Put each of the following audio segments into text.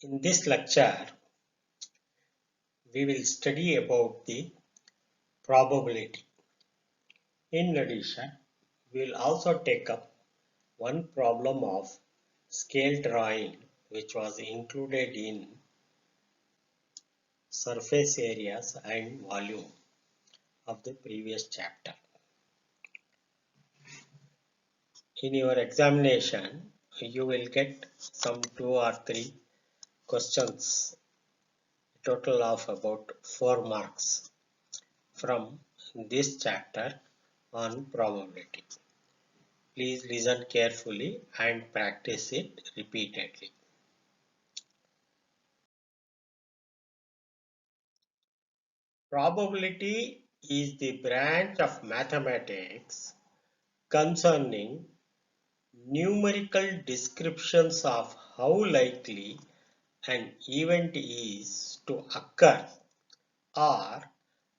In this lecture, we will study about the probability. In addition, we will also take up one problem of scale drawing which was included in surface areas and volume of the previous chapter. In your examination, you will get some 2 or 3 questions, total of about 4 marks from this chapter on probability. Please listen carefully and practice it repeatedly. Probability is the branch of mathematics concerning numerical descriptions of how likely an event is to occur or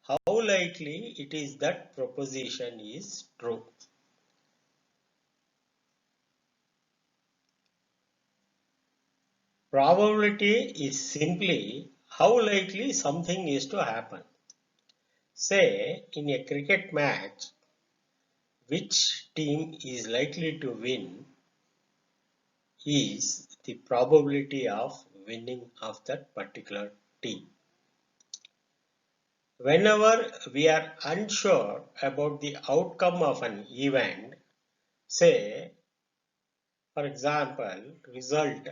how likely it is that proposition is true. Probability is simply how likely something is to happen. Say, in a cricket match, which team is likely to win is the probability of winning of that particular team. Whenever we are unsure about the outcome of an event, say, for example, result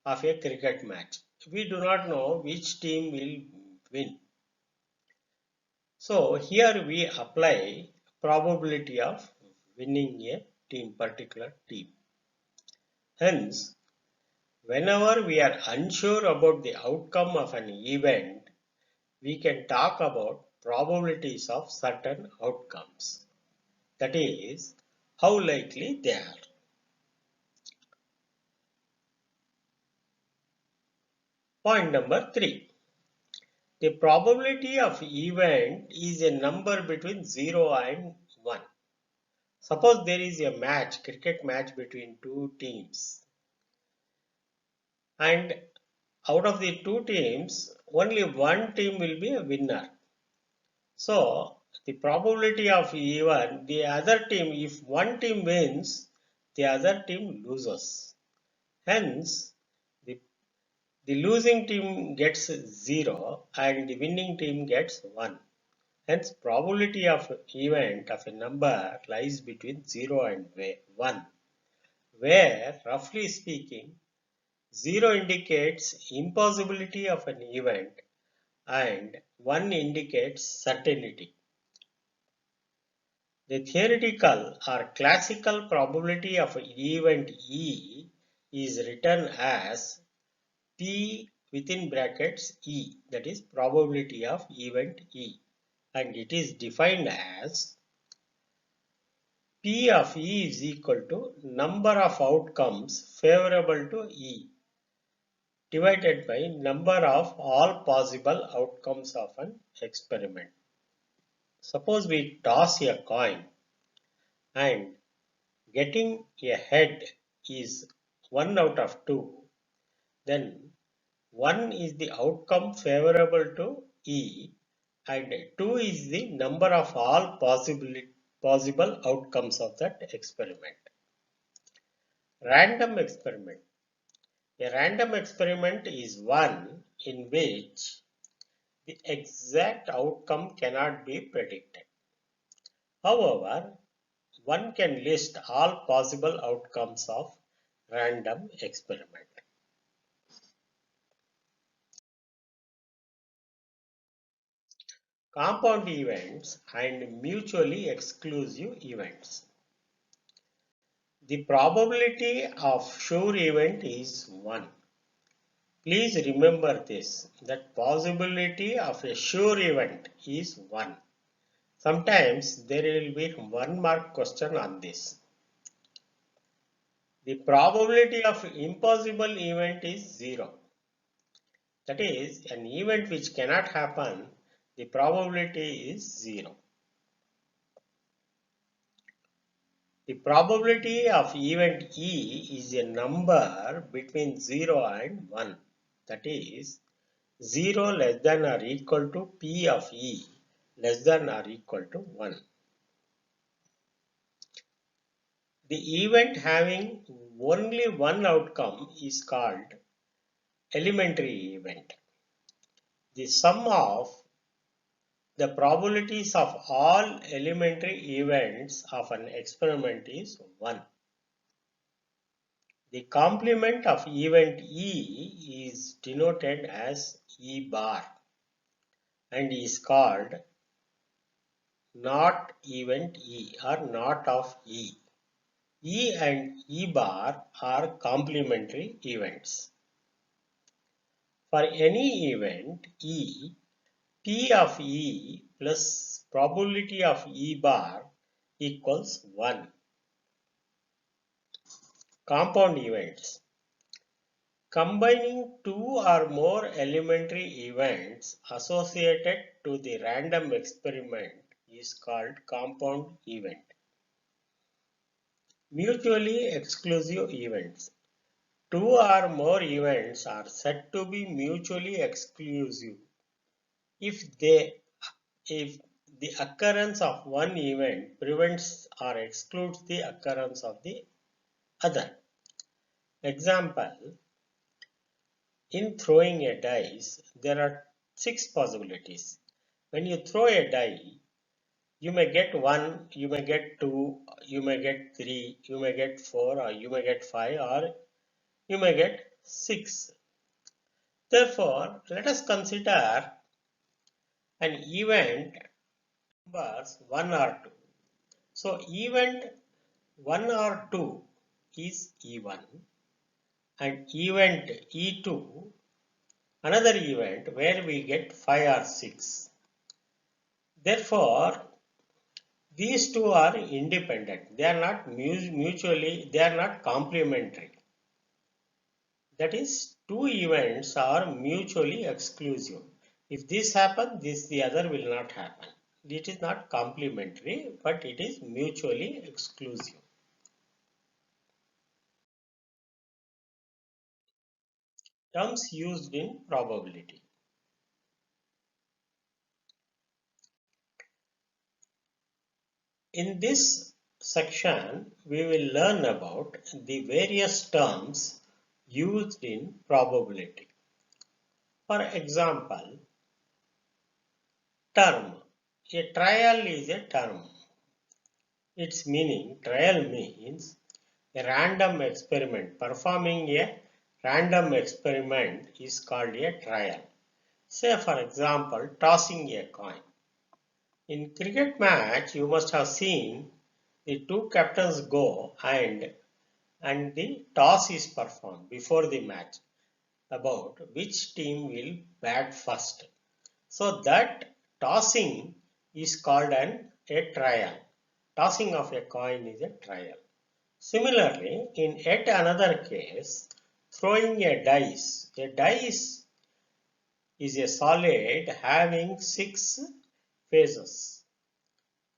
of a cricket match, we do not know which team will win. So here we apply probability of winning a particular team. Hence, whenever we are unsure about the outcome of an event, we can talk about probabilities of certain outcomes. That is, how likely they are. Point number 3. The probability of event is a number between 0 and 1. Suppose there is a match, cricket match between two teams. And out of the two teams, only one team will be a winner. So, the probability of even the other team, if one team wins, the other team loses. Hence, the losing team gets 0 and the winning team gets 1. Hence, probability of event of a number lies between 0 and 1, where, roughly speaking, 0 indicates impossibility of an event and 1 indicates certainty. The theoretical or classical probability of event E is written as P within brackets E, that is probability of event E, and it is defined as P of E is equal to number of outcomes favorable to E divided by number of all possible outcomes of an experiment. Suppose we toss a coin and getting a head is 1 out of 2, then 1 is the outcome favorable to E and 2 is the number of all possible outcomes of that experiment. Random experiment. A random experiment is one in which the exact outcome cannot be predicted. However, one can list all possible outcomes of random experiment. Compound events and mutually exclusive events. The probability of sure event is 1. Please remember this, that possibility of a sure event is 1. Sometimes there will be 1 mark question on this. The probability of impossible event is 0. That is, an event which cannot happen, the probability is 0. The probability of event E is a number between 0 and 1. That is 0 less than or equal to P of E less than or equal to 1. The event having only one outcome is called elementary event. The sum of the probabilities of all elementary events of an experiment is 1. The complement of event E is denoted as E bar and is called not event E or not of E. E and E bar are complementary events. For any event E, P of E plus probability of E bar equals 1. Compound events. Combining two or more elementary events associated to the random experiment is called compound event. Mutually exclusive events. Two or more events are said to be mutually exclusive if the occurrence of one event prevents or excludes the occurrence of the other. Example, in throwing a dice, there are 6 possibilities. When you throw a die, you may get 1, you may get 2, you may get 3, you may get 4, or you may get 5, or you may get 6. Therefore, let us consider an event numbers 1 or 2. So, event 1 or 2 is E1 and event E2 another event where we get 5 or 6. Therefore, these two are independent. They are not mutually, they are not complementary. That is, two events are mutually exclusive. If this happens, the other will not happen. It is not complementary, but it is mutually exclusive. Terms used in probability. In this section, we will learn about the various terms used in probability. For example, term. A trial is a term. Its meaning, trial means a random experiment. Performing a random experiment is called a trial. Say for example, tossing a coin. In cricket match, you must have seen the two captains go and the toss is performed before the match about which team will bat first. So that tossing is called a trial. Tossing of a coin is a trial. Similarly, in yet another case, throwing a dice. A dice is a solid having 6 faces.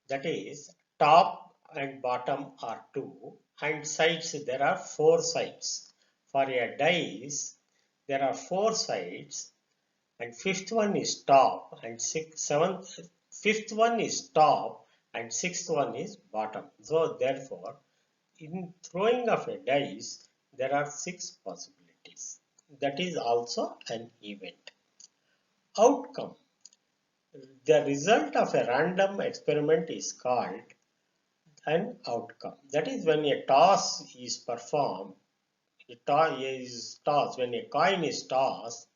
That is, top and bottom are 2 and sides there are 4 sides. For a dice, there are 4 sides and fifth one is top and fifth one is top and sixth one is bottom. So therefore, in throwing of a dice, there are 6 possibilities. That is also an event. Outcome. The result of a random experiment is called an outcome. That is when a toss is performed, when a coin is tossed,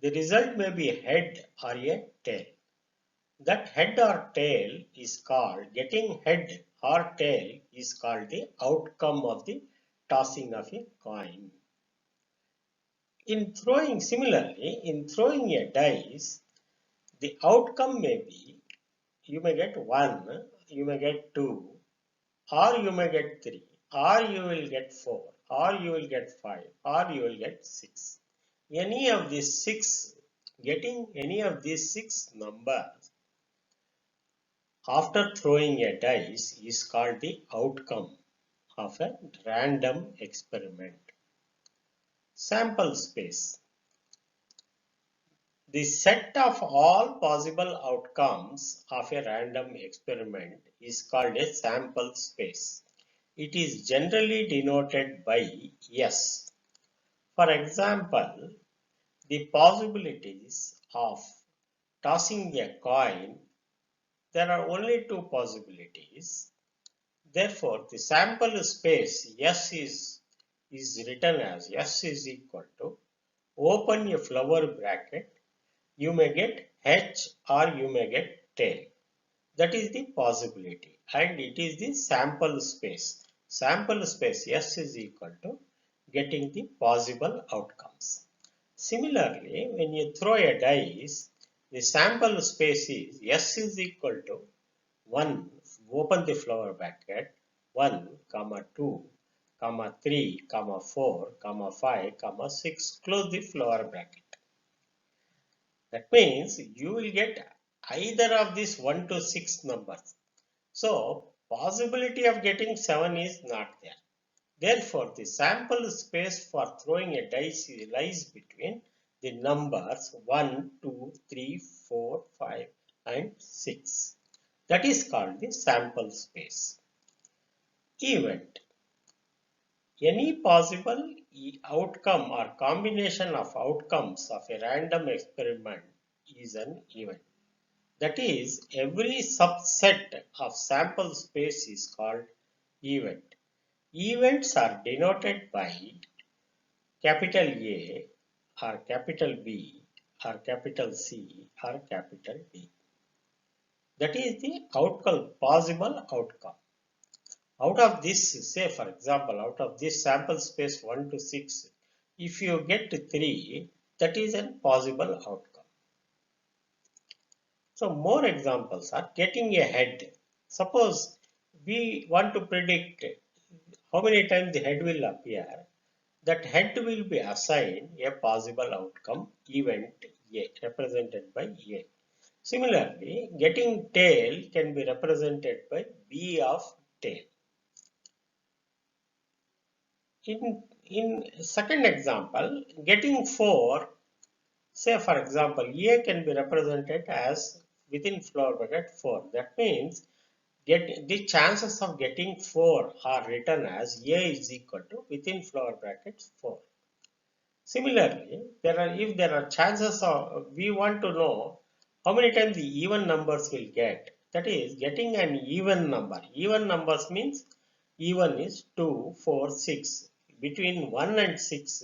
the result may be a head or a tail. That head or tail is called, getting head or tail is called the outcome of the tossing of a coin. Similarly, in throwing a dice, the outcome may be, you may get 1, you may get 2, or you may get 3, or you will get 4, or you will get 5, or you will get 6. Getting any of these 6 numbers after throwing a dice is called the outcome of a random experiment. Sample space. The set of all possible outcomes of a random experiment is called a sample space. It is generally denoted by S. For example, the possibilities of tossing a coin, there are only two possibilities. Therefore, the sample space S is written as S is equal to, open a flower bracket, you may get H or you may get tail. That is the possibility and it is the sample space. Sample space S is equal to getting the possible outcomes. Similarly, when you throw a dice, the sample space is S is equal to 1, open the flower bracket, 1, 2, 3, 4, 5, 6, close the flower bracket. That means you will get either of these 1 to 6 numbers. So, possibility of getting 7 is not there. Therefore, the sample space for throwing a dice lies between the numbers 1, 2, 3, 4, 5 and 6. That is called the sample space. Event. Any possible outcome or combination of outcomes of a random experiment is an event. That is, every subset of sample space is called event. Events are denoted by capital A or capital B or capital C or capital D. That is the outcome, possible outcome. Out of this, say for example, out of this sample space 1 to 6, if you get 3, that is a possible outcome. So more examples are getting a head. Suppose we want to predict how many times the head will appear. That head will be assigned a possible outcome, event A, represented by A. Similarly, getting tail can be represented by B of tail. In second example, getting 4, say for example, A can be represented as within flower bracket 4. That means the chances of getting 4 are written as A is equal to within flower brackets 4. Similarly, if there are chances of, we want to know how many times the even numbers will get. That is, getting an even number. Even numbers means even is 2, 4, 6. Between 1 and 6,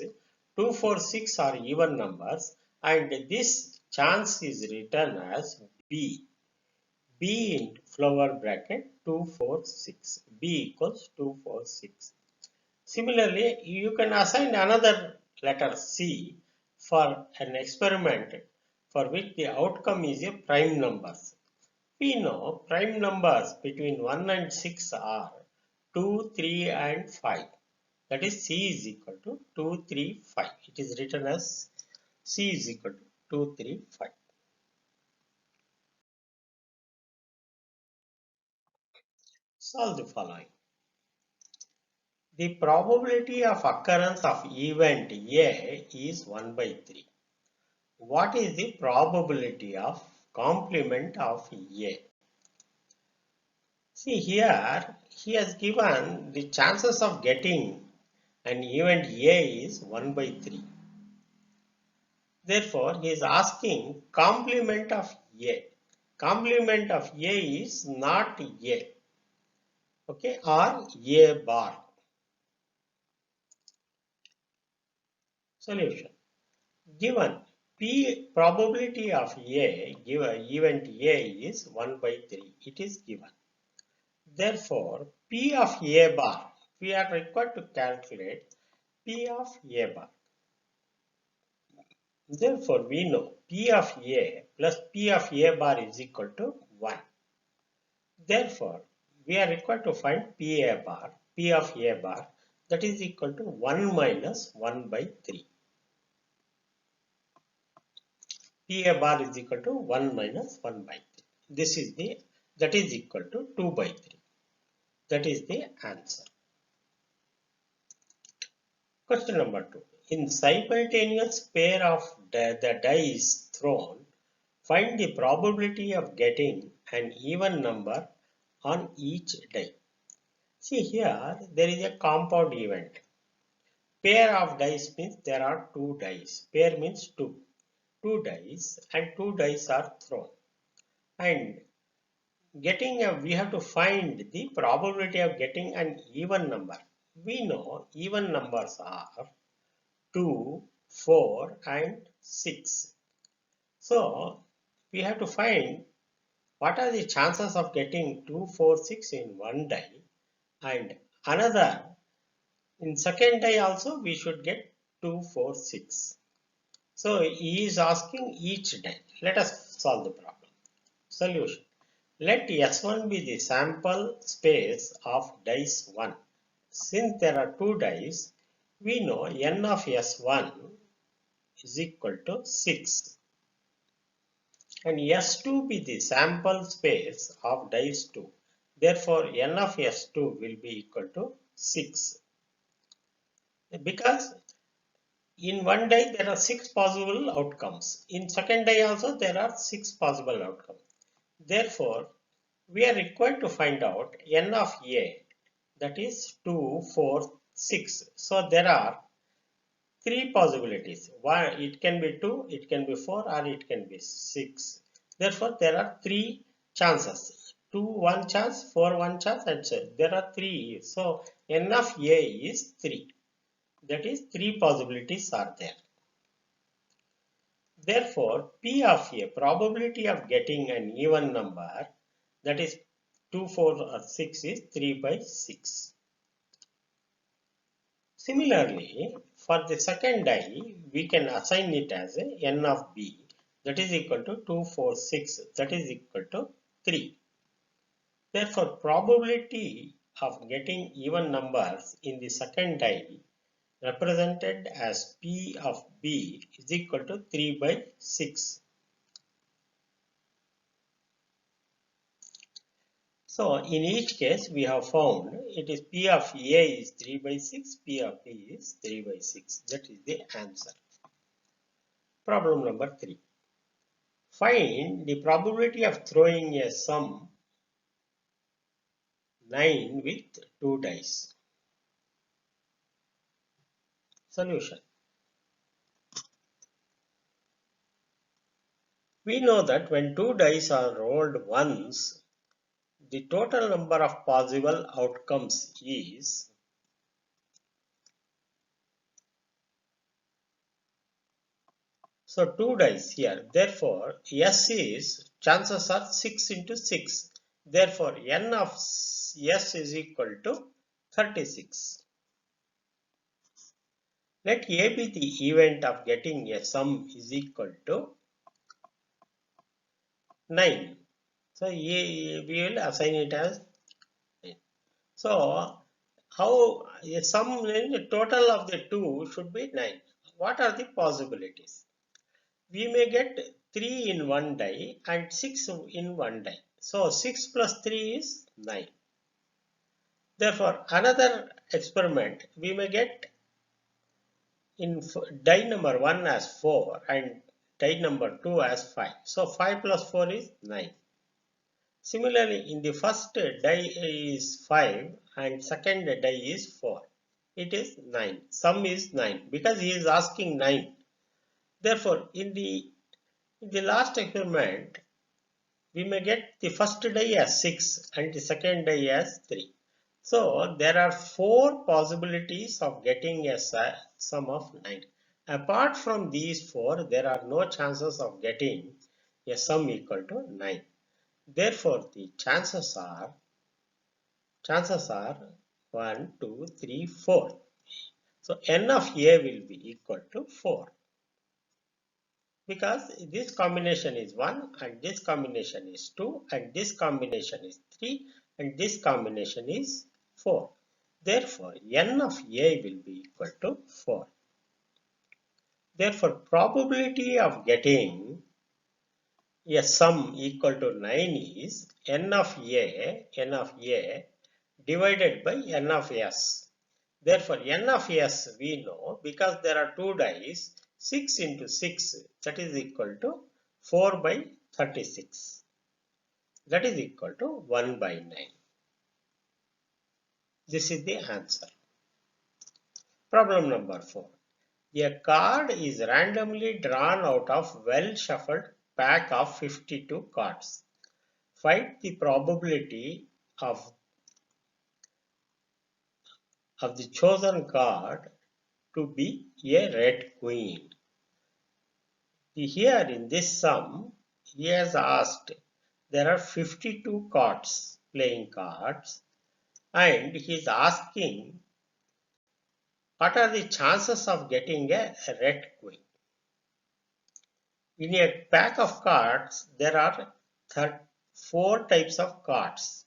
2, 4, 6 are even numbers and this chance is written as B. B in flower bracket 2, 4, 6. B equals 2, 4, 6. Similarly, you can assign another letter C for an experiment for which the outcome is a prime numbers. We know prime numbers between 1 and 6 are 2, 3 and 5. That is C is equal to 2, 3, 5. It is written as C is equal to 2, 3, 5. Solve the following. The probability of occurrence of event A is 1 by 3. What is the probability of complement of A? See here, he has given the chances of getting an event A is 1 by 3. Therefore, he is asking complement of A. Complement of A is not A. Okay, or A bar. Solution. Given P probability of A, given event A is 1 by 3. It is given. Therefore, P of A bar, we are required to calculate P of A bar. Therefore, we know P of A plus P of A bar is equal to 1. Therefore, we are required to find P of A bar, that is equal to 1 minus 1 by 3. P A bar is equal to 1 minus 1 by 3. That is equal to 2 by 3. That is the answer. Question number 2. In simultaneous pair of the dice thrown, find the probability of getting an even number on each die. See here, there is a compound event. Pair of dice means there are two dice. Pair means two. Two dice and two dice are thrown. And we have to find the probability of getting an even number. We know even numbers are 2, 4 and 6. So we have to find what are the chances of getting 2, 4, 6 in one die, and another in second die also we should get 2, 4, 6. So he is asking each die. Let us solve the problem. Solution. Let S1 be the sample space of dice 1. Since there are two dice, we know n of S1 is equal to 6. And S2 be the sample space of dice 2. Therefore, n of S2 will be equal to 6. Because in one die there are 6 possible outcomes. In second die also there are 6 possible outcomes. Therefore, we are required to find out n of A, that is 2, 4, 6. So there are three possibilities. One, it can be 2, it can be 4 or it can be 6. Therefore, there are three chances. 2 one chance, 4 one chance and so there are three. So n of A is 3. That is 3 possibilities are there. Therefore, P of A, probability of getting an even number, that is 2, 4 or 6 is 3 by 6. Similarly, for the second die, we can assign it as a n of B, that is equal to 2, 4, 6, that is equal to 3. Therefore, probability of getting even numbers in the second die represented as P of B is equal to 3 by 6. So in each case we have found it is P of A is 3 by 6, P of B is 3 by 6. That is the answer. Problem number 3. Find the probability of throwing a sum 9 with 2 dice. Solution. We know that when 2 dice are rolled once, the total number of possible outcomes is so 2 dice here. Therefore, S is chances are 6 into 6. Therefore, n of S is equal to 36. Let A be the event of getting a sum is equal to 9. So we will assign it as 9. So how a sum in the total of the two should be 9. What are the possibilities? We may get 3 in one die and 6 in one die. So 6 plus 3 is 9. Therefore, another experiment, we may get in die number 1 as 4 and die number 2 as 5. So 5 plus 4 is 9. Similarly, in the first die is 5 and second die is 4. It is 9. Sum is 9 because he is asking 9. Therefore, in the last experiment, we may get the first die as 6 and the second die as 3. So there are 4 possibilities of getting a sum of 9. Apart from these 4, there are no chances of getting a sum equal to 9. Therefore, the chances are 1, 2, 3, 4. So n of A will be equal to 4. Because this combination is 1 and this combination is 2 and this combination is 3 and this combination is 4. Therefore, n of A will be equal to 4. Therefore, probability of getting a sum equal to 9 is n of A divided by n of S. Therefore, n of s we know because there are two dice, 6 into 6, that is equal to 4 by 36. That is equal to 1 by 9. This is the answer. Problem number 4. A card is randomly drawn out of well-shuffled pack of 52 cards. Find the probability of the chosen card to be a red queen. Here in this sum, he has asked, there are 52 cards, playing cards, and he is asking what are the chances of getting a red queen. In a pack of cards, there are 4 types of cards.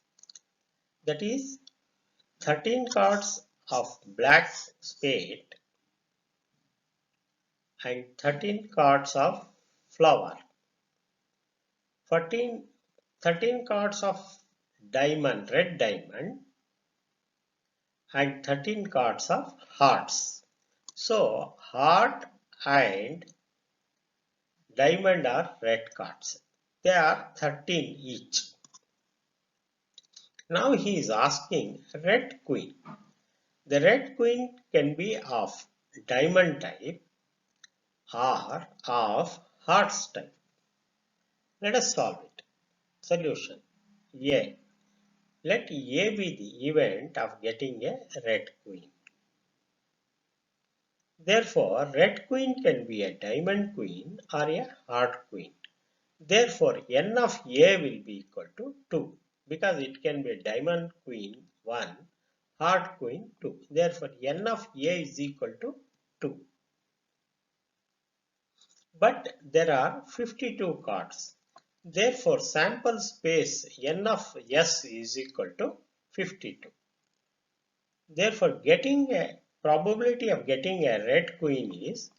That is 13 cards of black spade and 13 cards of flower. 13 cards of diamond, red diamond, and 13 cards of hearts. So, heart and diamond are red cards. They are 13 each. Now he is asking red queen. The red queen can be of diamond type or of hearts type. Let us solve it. Solution A. Let A be the event of getting a red queen. Therefore, red queen can be a diamond queen or a heart queen. Therefore, n of A will be equal to 2 because it can be a diamond queen 1, heart queen 2. Therefore, n of A is equal to 2. But there are 52 cards. Therefore, sample space n of S is equal to 52. Therefore, getting a probability of getting a red queen is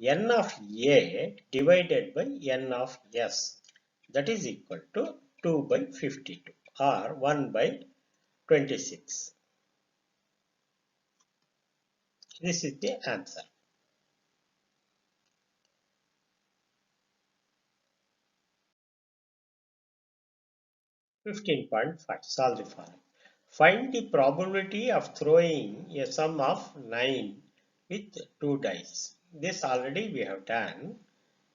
n of A divided by n of S. That is equal to 2 by 52 or 1 by 26. This is the answer. 15.5. Solve the following. Find the probability of throwing a sum of 9 with 2 dice. This already we have done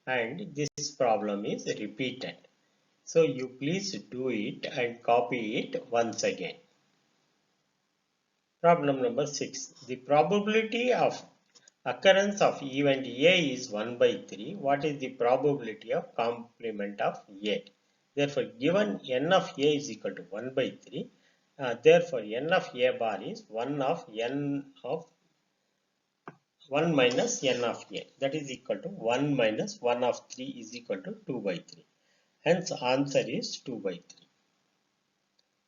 and this problem is repeated. So you please do it and copy it once again. Problem number 6. The probability of occurrence of event A is 1 by 3. What is the probability of complement of A? Therefore, given n of A is equal to 1 by 3, therefore n of A bar is 1 of n of 1 minus n of A. That is equal to 1 minus 1 of 3 is equal to 2 by 3. Hence, answer is 2 by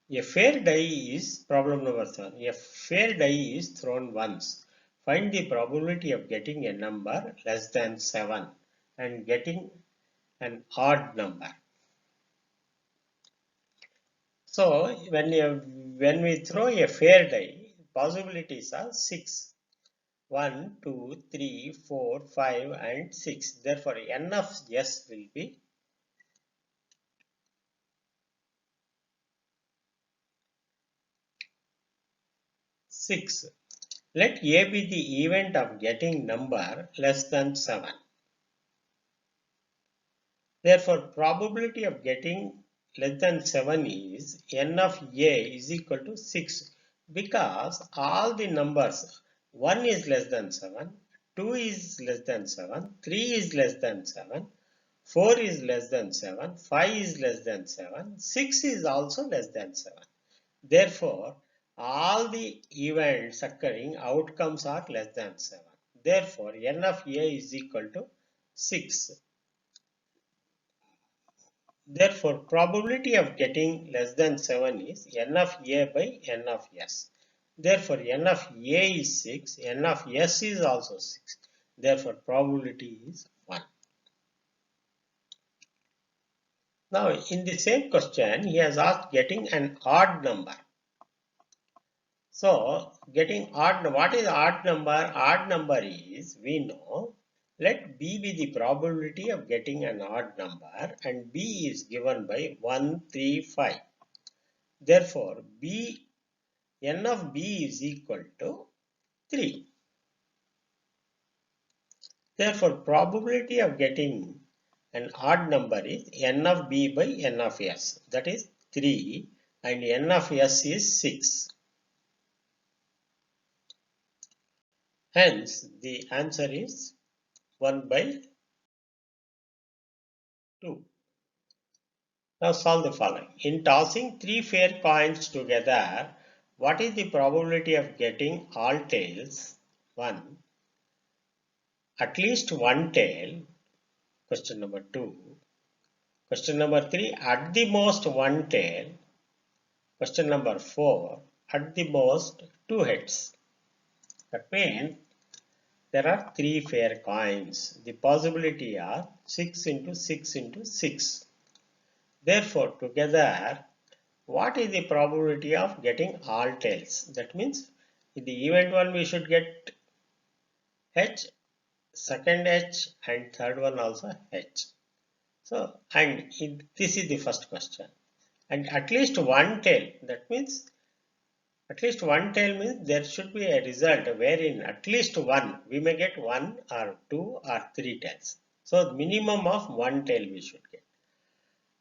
3. A fair die is problem number 7. A fair die is thrown once. Find the probability of getting a number less than 7 and getting an odd number. So when we throw a fair die, possibilities are 6. 1, 2, 3, 4, 5 and 6. Therefore, n of S will be 6. Let A be the event of getting number less than 7. Therefore, probability of getting less than 7 is n of A is equal to 6 because all the numbers 1 is less than 7, 2 is less than 7, 3 is less than 7, 4 is less than 7, 5 is less than 7, 6 is also less than 7. Therefore, all the events occurring outcomes are less than 7. Therefore, n of A is equal to 6. Therefore, probability of getting less than 7 is n of A by n of S. Therefore, n of A is 6, n of S is also 6. Therefore, probability is 1. Now, in the same question, he has asked getting an odd number. So getting odd, what is odd number? Odd number is, we know, let B be the probability of getting an odd number, and B is given by 1, 3, 5. Therefore, n of B is equal to 3. Therefore, probability of getting an odd number is n of B by n of S. That is 3, and n of S is 6. Hence, the answer is 1 by 2. Now solve the following. In tossing 3 fair coins together, what is the probability of getting all tails? 1. At least one tail. Question number 2. Question number 3. At the most one tail. Question number 4. At the most 2 heads. That means there are 3 fair coins. The possibility are 6 into 6 into 6. Therefore, together, what is the probability of getting all tails? That means in the event one we should get H, second H, and third one also H. So, and this is the first question. And at least one tail, that means at least one tail means there should be a result wherein at least one, we may get 1 or 2 or 3 tails. So, minimum of one tail we should get.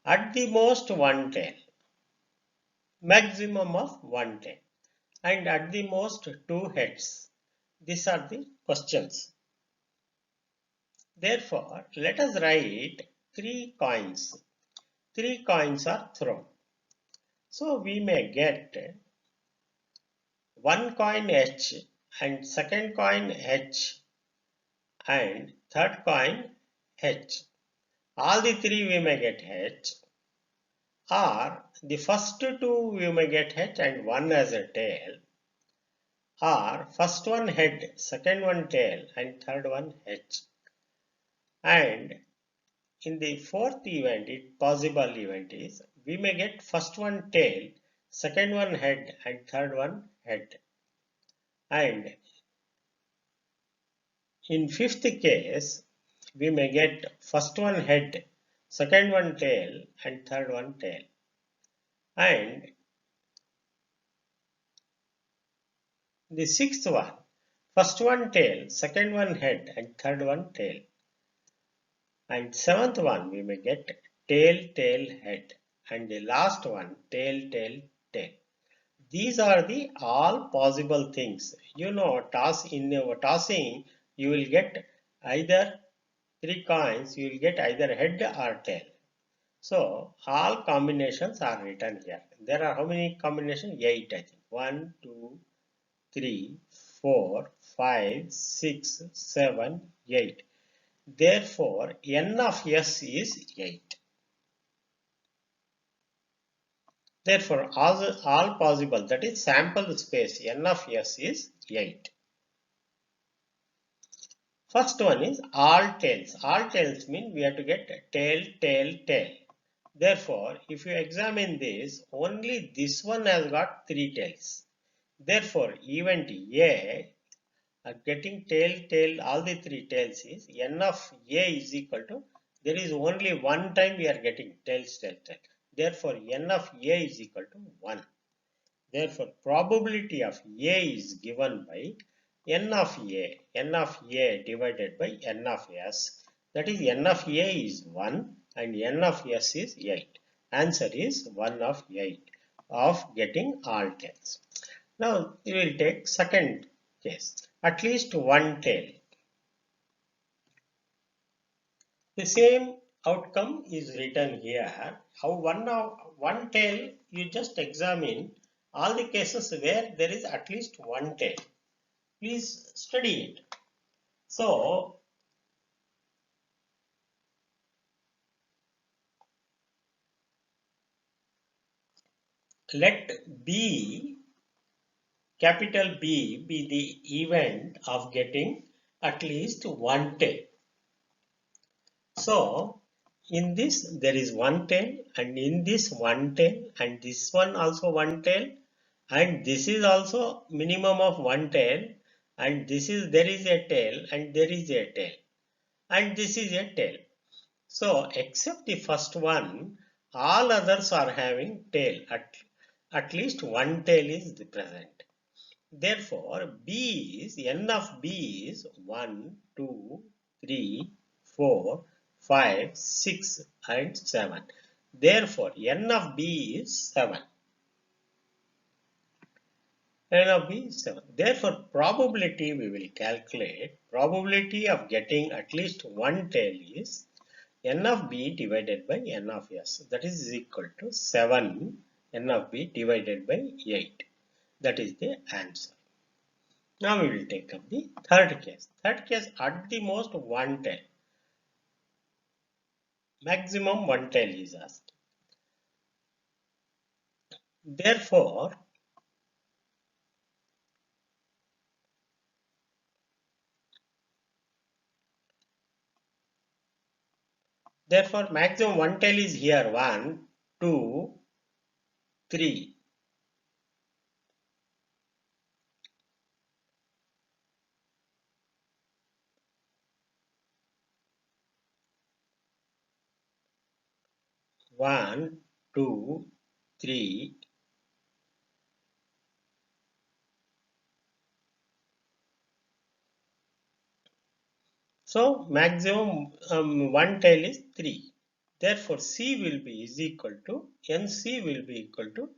At the most one tail, maximum of one tail, and at the most 2 heads. These are the questions. Therefore, let us write 3 coins. 3 coins are thrown. So, we may get one coin H, and second coin H, and third coin H. All the 3 we may get H, or the first 2 we may get H and one as a tail, or first one head, second one tail, and third one H. And in the fourth event, possible event is, we may get first one tail, second one head, and third one head. And in fifth case, we may get first one head, second one tail, and third one tail. And the sixth one, first one tail, second one head, and third one tail. And seventh one, we may get tail, tail, head. And the last one, tail, tail, tail. These are the all possible things. You know, in tossing, you will get either 3 coins, you will get either head or tail. So, all combinations are written here. There are how many combinations? 8, I think. 1, 2, 3, 4, 5, 6, 7, 8. Therefore, n of S is 8. Therefore, all possible, that is sample space, n of S is 8. First one is all tails. All tails mean we have to get tail, tail, tail. Therefore, if you examine this, only this one has got 3 tails. Therefore, event A, getting tail, tail, all the 3 tails is n of A is equal to, there is only one time we are getting tails, tail, tail. Therefore, n of A is equal to 1. Therefore, probability of A is given by n of A divided by n of S. That is, n of A is 1 and n of S is 8. Answer is 1 of 8 of getting all tails. Now, we will take second case. At least one tail. The same outcome is written here. How one tail, you just examine all the cases where there is at least one tail. Please study it. So, let B, capital B, be the event of getting at least one tail. So, in this there is one tail, and in this one tail, and this one also one tail, and this is also minimum of one tail, and this is there is a tail and there is a tail, and this is a tail. So except the first one, all others are having tail. At least one tail is present. Therefore, B is n of B is 1, 2, 3, 4, 5, 6 and 7. Therefore, n of B is 7. N of B is 7. Therefore, probability we will calculate. Probability of getting at least one tail is n of B divided by n of S. That is equal to 7 n of B divided by 8. That is the answer. Now we will take up the third case. Third case, at the most one tail. Maximum one tail is asked. Therefore, maximum one tail is here 1, 2, 3. One, two, three. So maximum one tail is 3. Therefore, C will be is equal to NC will be equal to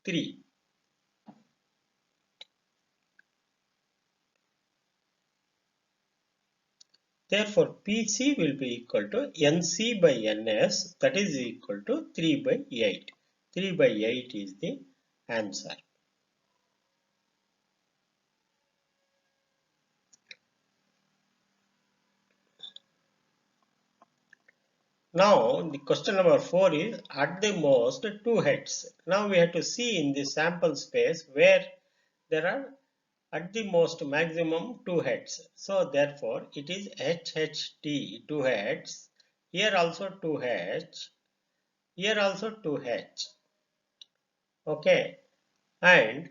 3. Therefore, PC will be equal to NC by NS, that is equal to 3 by 8. 3 by 8 is the answer. Now, the question number 4 is at the most 2 heads. Now, we have to see in the sample space where there are at the most maximum 2 heads. So, therefore, it is HHT 2 heads. Here also 2 heads. Here also 2 heads. Okay. And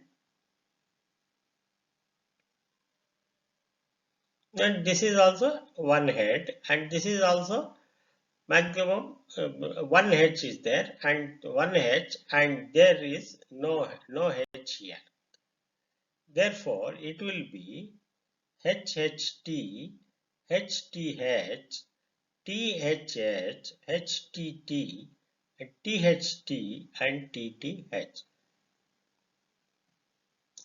this is also one head, and this is also maximum one H is there, and one H, and there is no H here. Therefore, it will be HHT, HTH, THH, HTT, THT, and TTH.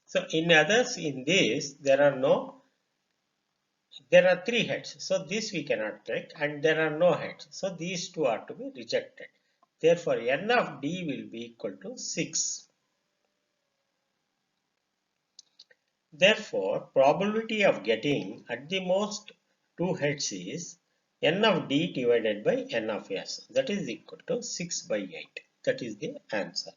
So, in others, in this, there are 3 heads. So, this we cannot take, and there are no heads. So, these two are to be rejected. Therefore, n of D will be equal to 6. Therefore, probability of getting at the most 2 heads is n of D divided by n of S. That is equal to 6 by 8. That is the answer.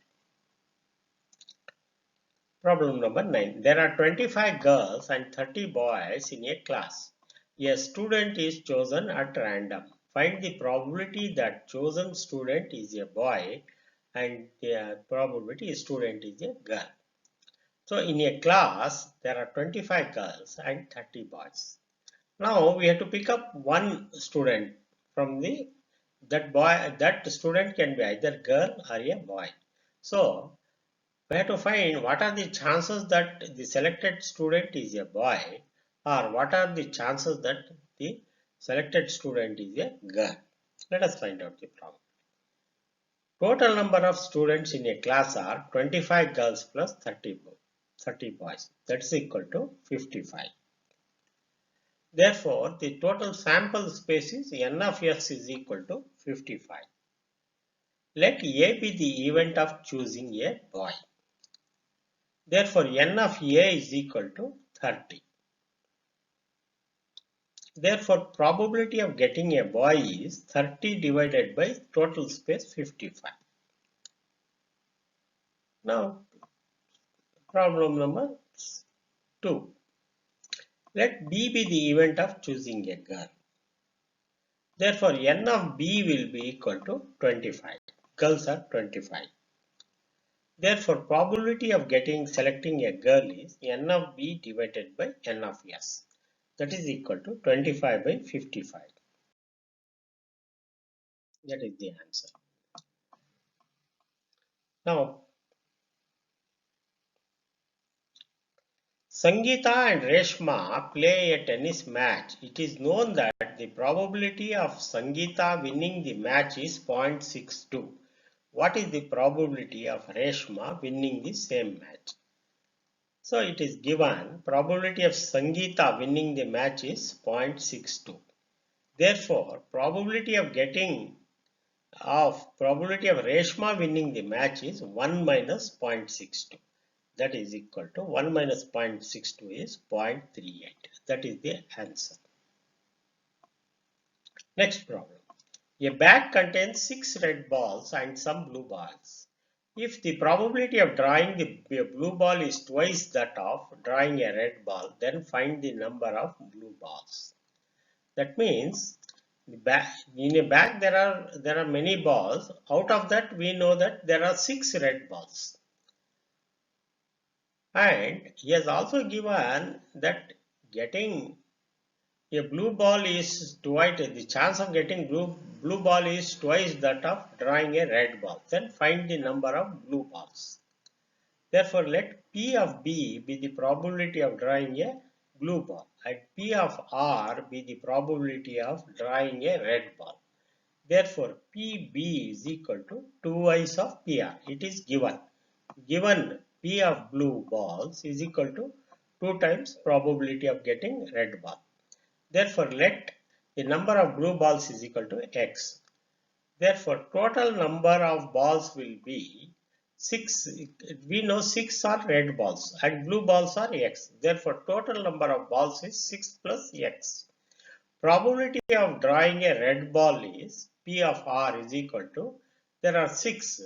Problem number 9. There are 25 girls and 30 boys in a class. A student is chosen at random. Find the probability that chosen student is a boy and the probability student is a girl. So in a class, there are 25 girls and 30 boys. Now we have to pick up one student from that student can be either girl or a boy. So we have to find what are the chances that the selected student is a boy, or what are the chances that the selected student is a girl. Let us find out the problem. Total number of students in a class are 25 girls plus 30 boys. That's equal to 55. Therefore, the total sample space is n of S is equal to 55. Let A be the event of choosing a boy. Therefore, n of A is equal to 30. Therefore, probability of getting a boy is 30 divided by total space 55. Now, problem number 2. Let B be the event of choosing a girl. Therefore, n of B will be equal to 25. Girls are 25. Therefore, probability of selecting a girl is n of b divided by n of s. That is equal to 25 by 55. That is the answer. Now, Sangeeta and Reshma play a tennis match. It is known that the probability of Sangeeta winning the match is 0.62. What is the probability of Reshma winning the same match? So it is given probability of Sangeeta winning the match is 0.62. Therefore, probability of Reshma winning the match is 1 minus 0.62. That is equal to 1 minus 0.62 is 0.38. That is the answer. Next problem. A bag contains 6 red balls and some blue balls. If the probability of drawing the blue ball is twice that of drawing a red ball, then find the number of blue balls. That means in a bag there are many balls. Out of that we know that there are 6 red balls. And he has also given that getting a blue ball is twice, the chance of getting blue ball is twice that of drawing a red ball. Then find the number of blue balls. Therefore, let P of B be the probability of drawing a blue ball and P of R be the probability of drawing a red ball. Therefore, PB is equal to 2i's of PR. It is given. Given P of blue balls is equal to 2 times probability of getting red ball. Therefore, let the number of blue balls is equal to X. Therefore, total number of balls will be 6. We know 6 are red balls and blue balls are X. Therefore, total number of balls is 6 plus X. Probability of drawing a red ball is P of R is equal to, there are 6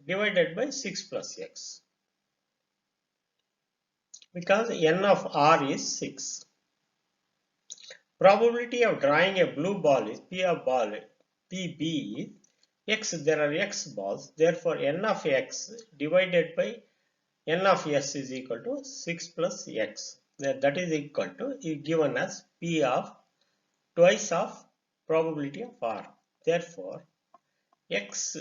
divided by 6 plus X. Because N of R is 6. Probability of drawing a blue ball is P of ball, PB is X, there are X balls, therefore N of X divided by N of S is equal to 6 plus X. That is equal to, given as P of twice of probability of R. Therefore, X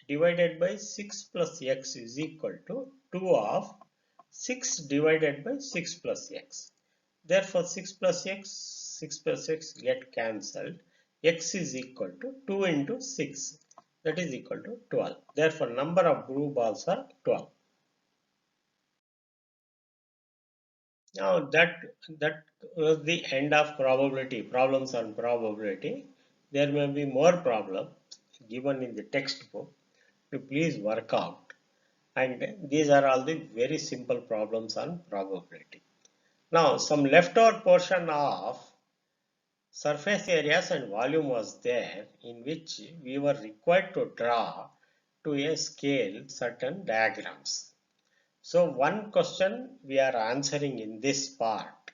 divided by 6 plus X is equal to 2 of 6 divided by 6 plus X. Therefore, 6 plus X get cancelled. X is equal to 2 into 6. That is equal to 12. Therefore, number of blue balls are 12. Now that was the end of problems on probability. There may be more problems given in the textbook to please work out. And these are all the very simple problems on probability. Now some leftover portion of surface areas and volume was there, in which we were required to draw to a scale certain diagrams. So one question we are answering in this part,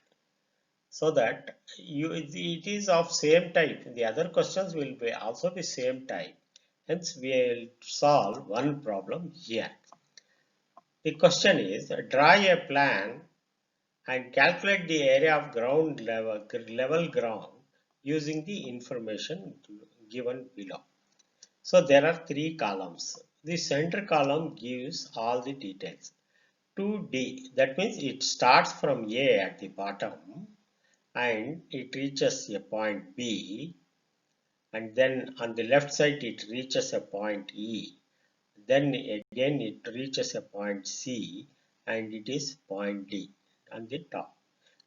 so that it is of same type. The other questions will be also be same type. Hence we will solve one problem here. The question is, draw a plan and calculate the area of level ground using the information given below. So there are 3 columns. The center column gives all the details. 2D, that means it starts from A at the bottom and it reaches a point B, and then on the left side it reaches a point E. Then again it reaches a point C and it is point D on the top.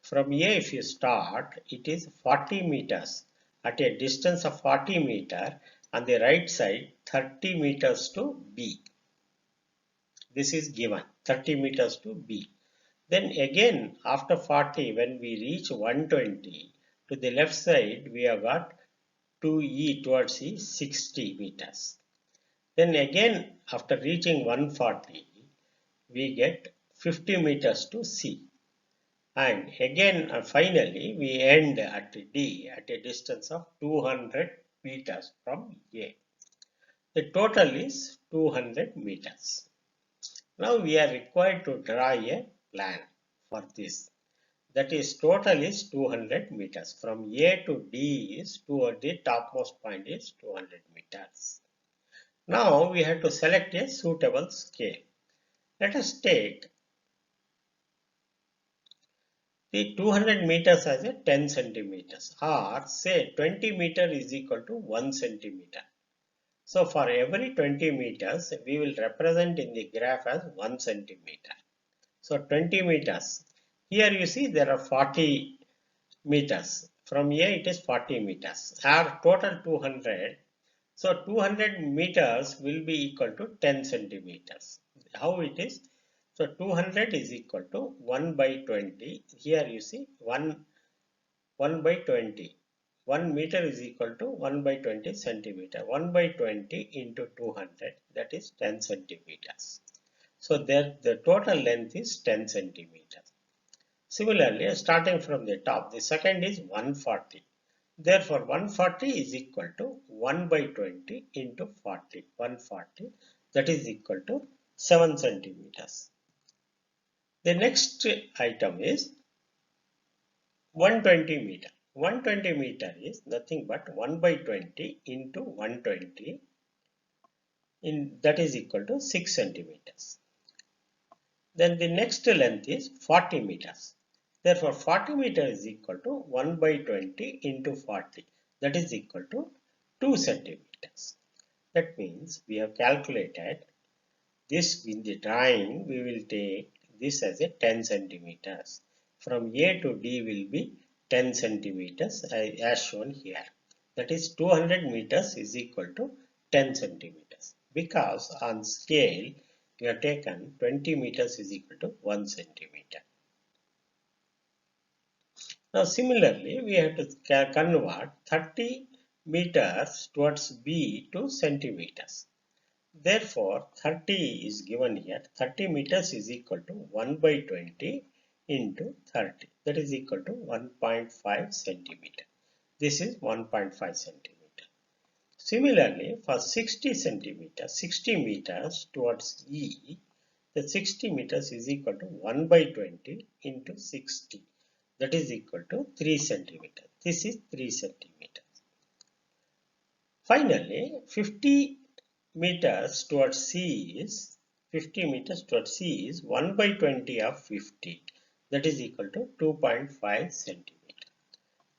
From A, if you start, it is 40 meters. At a distance of 40 meters, on the right side 30 meters to B. This is given 30 meters to B. Then again after 40, when we reach 120, to the left side we have got 2E towards E 60 meters. Then again after reaching 140, we get 50 meters to C. And again finally we end at D at a distance of 200 meters from A. The total is 200 meters. Now we are required to draw a plan for this. That is total is 200 meters. From A to D is to the topmost point is 200 meters. Now we have to select a suitable scale. Let us take the 200 meters as a 10 centimeters, or say 20 meter is equal to 1 centimeter. So for every 20 meters, we will represent in the graph as 1 centimeter. So 20 meters. Here you see there are 40 meters. From here it is 40 meters. Our total 200. So 200 meters will be equal to 10 centimeters. How it is? So 200 is equal to 1 by 20. Here you see 1 by 20. 1 meter is equal to 1 by 20 centimeter. 1 by 20 into 200, that is 10 centimeters. So there the total length is 10 centimeters. Similarly, starting from the top, the second is 140. Therefore, 140 is equal to 1 by 20 into 40. 140, that is equal to 7 centimeters. The next item is 120 meter. 120 meter is nothing but 1 by 20 into 120, that is equal to 6 centimeters. Then the next length is 40 meters. Therefore, 40 meters is equal to 1 by 20 into 40, that is equal to 2 centimeters. That means we have calculated this in the drawing. We will take this as a 10 centimeters. From A to D will be 10 centimeters as shown here. That is 200 meters is equal to 10 centimeters. Because on scale we have taken 20 meters is equal to 1 centimeter. Now similarly we have to convert 30 meters towards B to centimeters. Therefore 30 is given here. 30 meters is equal to 1 by 20 into 30, that is equal to 1.5 centimeter. This is 1.5 centimeter. Similarly, for 60 centimeters, 60 meters towards E, the 60 meters is equal to 1 by 20 into 60, that is equal to 3 centimeters. This is 3 centimeters. Finally, 50 meters towards C is 1 by 20 of 50, that is equal to 2.5 centimeter.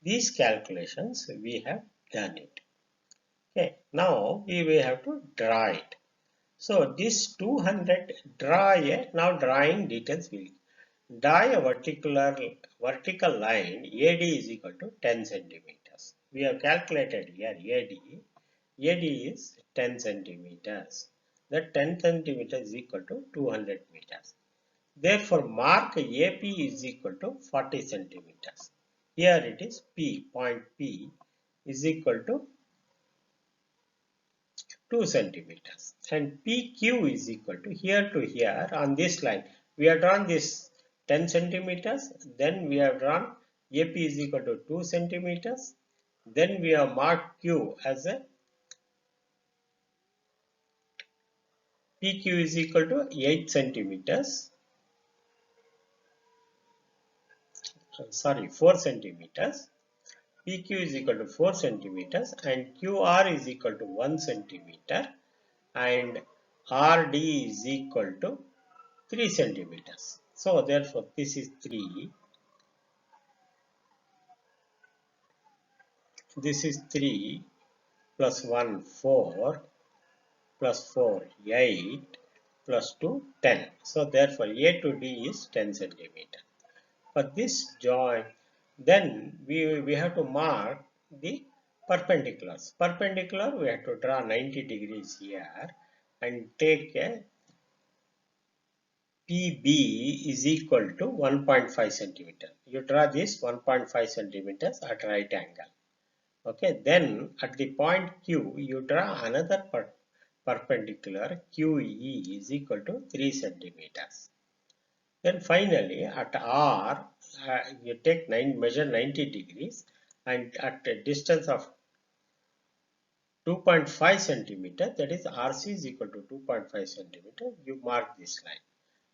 These calculations we have done it. Okay, now we will have to draw it. So this 200 now drawing details will draw a vertical line. AD is equal to 10 centimeters. We have calculated here AD is 10 centimeters. That 10 centimeters is equal to 200 meters. Therefore, mark AP is equal to 40 centimeters. Here it is point P is equal to 2 centimeters, and PQ is equal to here on this line. We have drawn this 10 centimeters, then we have drawn AP is equal to 2 centimeters, then we have marked Q as a PQ is equal to 8 centimeters, 4 centimeters. PQ is equal to 4 centimeters and QR is equal to 1 centimeter and RD is equal to 3 centimeters. So therefore this is 3, this is 3 plus 1 4 plus 4 8 plus 2 10. So therefore A to D is 10 centimeter. For this joint, then we have to mark the perpendiculars. Perpendicular we have to draw 90 degrees here and take a PB is equal to 1.5 centimeter. You draw this 1.5 centimeters at right angle. Okay, then at the point Q, you draw another perpendicular QE is equal to 3 centimeters. Then finally at R, you measure 90 degrees and at a distance of 2.5 centimeter, that is RC is equal to 2.5 centimeter. You mark this line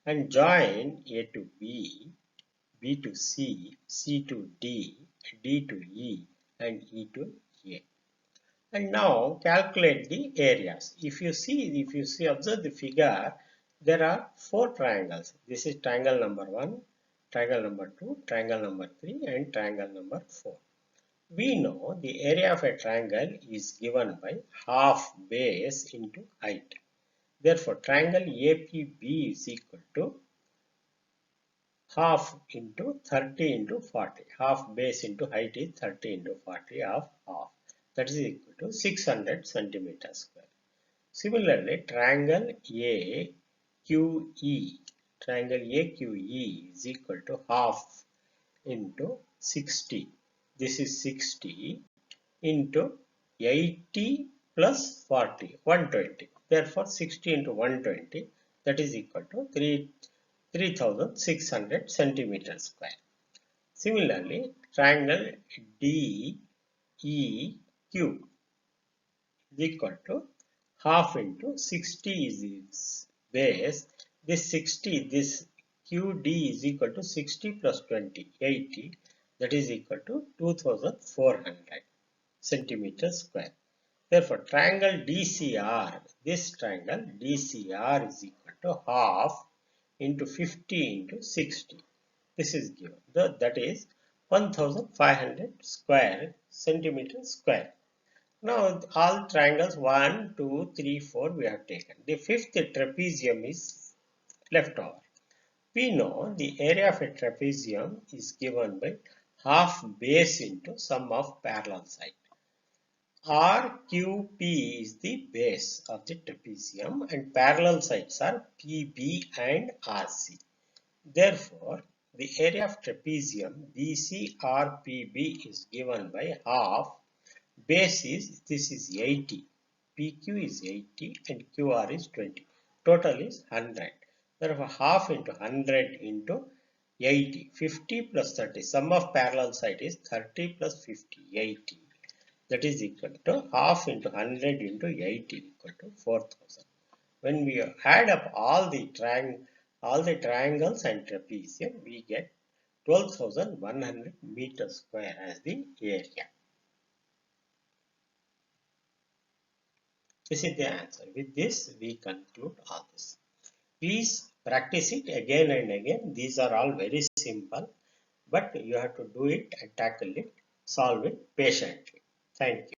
and join A to B, B to C, C to D, D to E, and E to A. And now calculate the areas. If you see, observe the figure, there are 4 triangles. This is triangle number 1, triangle number 2, triangle number 3, and triangle number 4. We know the area of a triangle is given by half base into height. Therefore, triangle APB is equal to half into 30 into 40. Half base into height is 30 into 40 of half. That is equal to 600 centimeters square. Similarly, triangle AQE is equal to half into 60. This is 60 into 80 plus 40, 120. Therefore, 60 into 120, that is equal to 3600 centimeters square. Similarly, triangle DEQ is equal to half into 60 is its base. This 60, this QD is equal to 60 plus 20, 80. That is equal to 2400 centimeters square. Therefore, triangle DCR, this triangle DCR is equal to half into 50 into 60. This is given. That is 1500 square centimeters square. Now all triangles 1, 2, 3, 4 we have taken. The fifth trapezium is left over. We know the area of a trapezium is given by half base into sum of parallel side. RQP is the base of the trapezium and parallel sides are PB and RC. Therefore, the area of trapezium BCRPB is given by half. Base is, this is 80. PQ is 80 and QR is 20. Total is 100. Therefore, half into 100 into 80. 50 plus 30. Sum of parallel side is 30 plus 50. 80. That is equal to half into 100 into 80 equal to 4000. When we add up all the triangles and trapezium, we get 12,100 meters square as the area. This is the answer. With this, we conclude all this. Please practice it again and again. These are all very simple, but you have to do it and tackle it, solve it patiently. Thank you.